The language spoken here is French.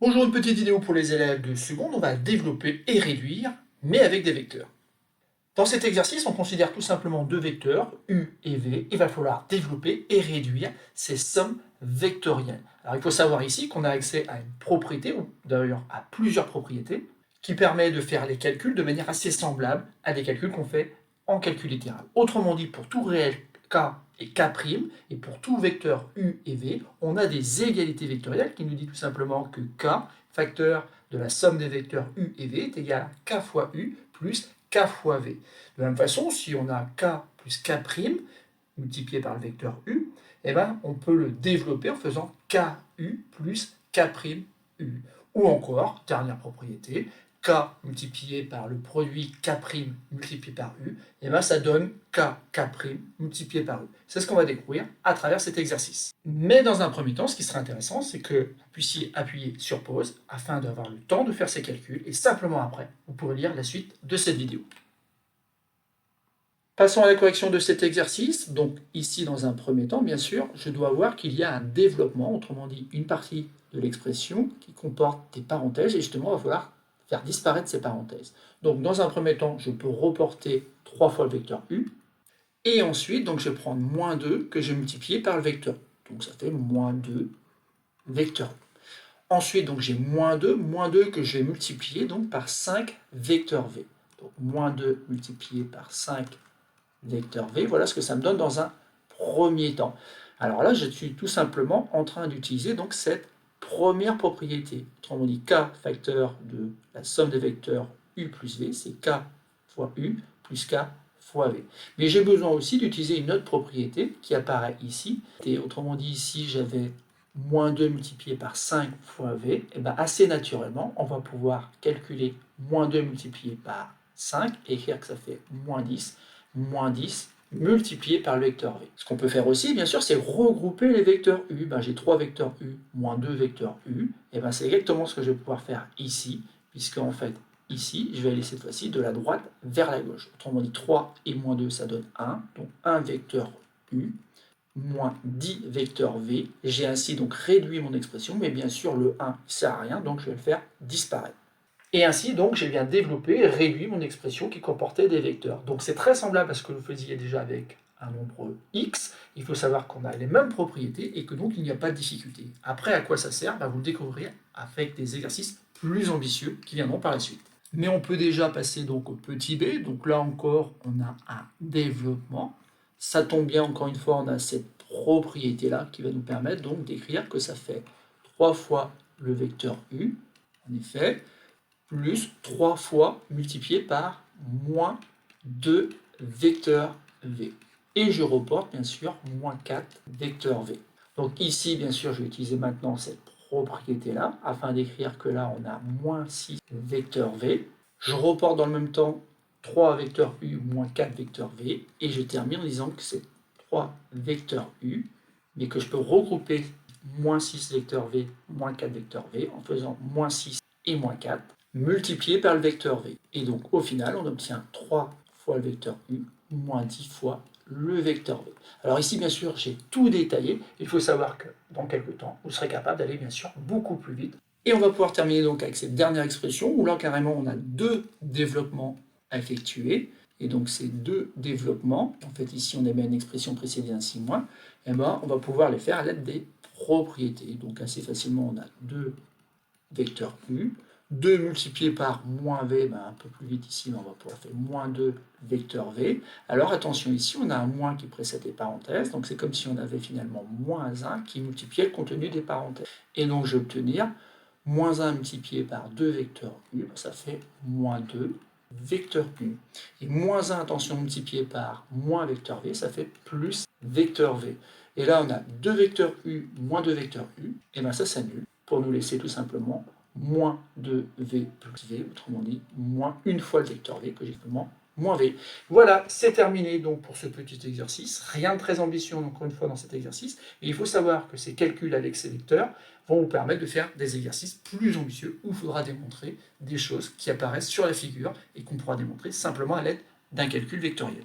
Bonjour, une petite vidéo pour les élèves de seconde. On va développer et réduire, mais avec des vecteurs. Dans cet exercice, on considère tout simplement deux vecteurs, u et v. Il va falloir développer et réduire ces sommes vectorielles. Alors il faut savoir ici qu'on a accès à une propriété, ou d'ailleurs à plusieurs propriétés, qui permet de faire les calculs de manière assez semblable à des calculs qu'on fait en calcul littéral. Autrement dit, pour tout réel k et k', et pour tout vecteur u et v, on a des égalités vectorielles qui nous dit tout simplement que k, facteur de la somme des vecteurs u et v, est égal à k fois u plus k fois v. De la même façon, si on a k plus k' multiplié par le vecteur u, eh ben, on peut le développer en faisant ku plus k'u. Ou encore, dernière propriété, k multiplié par le produit k' multiplié par u, et ben ça donne k' multiplié par u. C'est ce qu'on va découvrir à travers cet exercice. Mais dans un premier temps, ce qui serait intéressant, c'est que vous puissiez appuyer sur pause afin d'avoir le temps de faire ces calculs, et simplement après, vous pourrez lire la suite de cette vidéo. Passons à la correction de cet exercice. Donc ici, dans un premier temps, bien sûr, je dois voir qu'il y a un développement, autrement dit, une partie de l'expression qui comporte des parenthèses, et justement, il va falloir faire disparaître ces parenthèses. Donc dans un premier temps, je peux reporter 3 fois le vecteur u, et ensuite, donc, je vais prendre moins 2 que j'ai multiplié par le vecteur. Donc ça fait moins 2 vecteur u. Ensuite, donc j'ai moins 2 que je vais multiplier donc, par 5 vecteur v. Donc moins 2 multiplié par 5 vecteur v, voilà ce que ça me donne dans un premier temps. Alors là, je suis tout simplement en train d'utiliser donc cette première propriété. Autrement dit, k facteur de la somme des vecteurs u plus v, c'est k fois u plus k fois v. Mais j'ai besoin aussi d'utiliser une autre propriété qui apparaît ici. Et autrement dit, ici, j'avais moins 2 multiplié par 5 fois v, et bien assez naturellement, on va pouvoir calculer moins 2 multiplié par 5 et écrire que ça fait moins 10 multiplié par le vecteur v. Ce qu'on peut faire aussi, bien sûr, c'est regrouper les vecteurs u. Ben, j'ai 3 vecteurs u moins 2 vecteurs u. Et ben, c'est exactement ce que je vais pouvoir faire ici, puisque en fait, ici, je vais aller cette fois-ci de la droite vers la gauche. Autrement dit, 3 et moins 2, ça donne 1. Donc 1 vecteur u moins 10 vecteurs v. J'ai ainsi donc réduit mon expression, mais bien sûr, le 1 ne sert à rien, donc je vais le faire disparaître. Et ainsi, donc, j'ai bien développé et réduit mon expression qui comportait des vecteurs. Donc, c'est très semblable à ce que vous faisiez déjà avec un nombre x. Il faut savoir qu'on a les mêmes propriétés et que donc, il n'y a pas de difficulté. Après, à quoi ça sert? Vous le découvrirez avec des exercices plus ambitieux qui viendront par la suite. Mais on peut déjà passer donc au petit b. Donc là encore, on a un développement. Ça tombe bien, encore une fois, on a cette propriété-là qui va nous permettre donc d'écrire que ça fait 3 fois le vecteur u, en effet, plus 3 fois multiplié par moins 2 vecteurs v. Et je reporte bien sûr moins 4 vecteurs v. Donc ici, bien sûr, je vais utiliser maintenant cette propriété-là, afin d'écrire que là, on a moins 6 vecteurs v. Je reporte dans le même temps 3 vecteurs u moins 4 vecteurs v, et je termine en disant que c'est 3 vecteurs u, mais que je peux regrouper moins 6 vecteurs v moins 4 vecteurs v en faisant moins 6 et moins 4 multiplié par le vecteur v. Et donc au final, on obtient 3 fois le vecteur u moins 10 fois le vecteur v. Alors ici, bien sûr, j'ai tout détaillé. Il faut savoir que dans quelques temps, vous serez capable d'aller bien sûr beaucoup plus vite. Et on va pouvoir terminer donc avec cette dernière expression où là, carrément, on a 2 développements à effectuer. Et donc ces 2 développements, en fait ici on a bien une expression précédée ainsi moins, et ben, on va pouvoir les faire à l'aide des propriétés. Donc assez facilement, on a 2 vecteurs u, 2 multiplié par moins v, un peu plus vite ici, mais on va pouvoir faire moins 2 vecteurs v. Alors attention, ici on a un moins qui précède les parenthèses, donc c'est comme si on avait finalement moins 1 qui multipliait le contenu des parenthèses. Et donc je vais obtenir moins 1 multiplié par 2 vecteurs u, ça fait moins 2 vecteur u. Et moins 1, attention, multiplié par moins vecteur v, ça fait plus vecteur v. Et là, on a 2 vecteurs u moins 2 vecteurs u, et bien ça s'annule pour nous laisser tout simplement moins 2v plus v, autrement dit, moins une fois le vecteur v, que j'ai simplement moins v. Voilà, c'est terminé donc pour ce petit exercice. Rien de très ambitieux, encore une fois, dans cet exercice, mais il faut savoir que ces calculs avec ces vecteurs vont vous permettre de faire des exercices plus ambitieux où il faudra démontrer des choses qui apparaissent sur la figure et qu'on pourra démontrer simplement à l'aide d'un calcul vectoriel.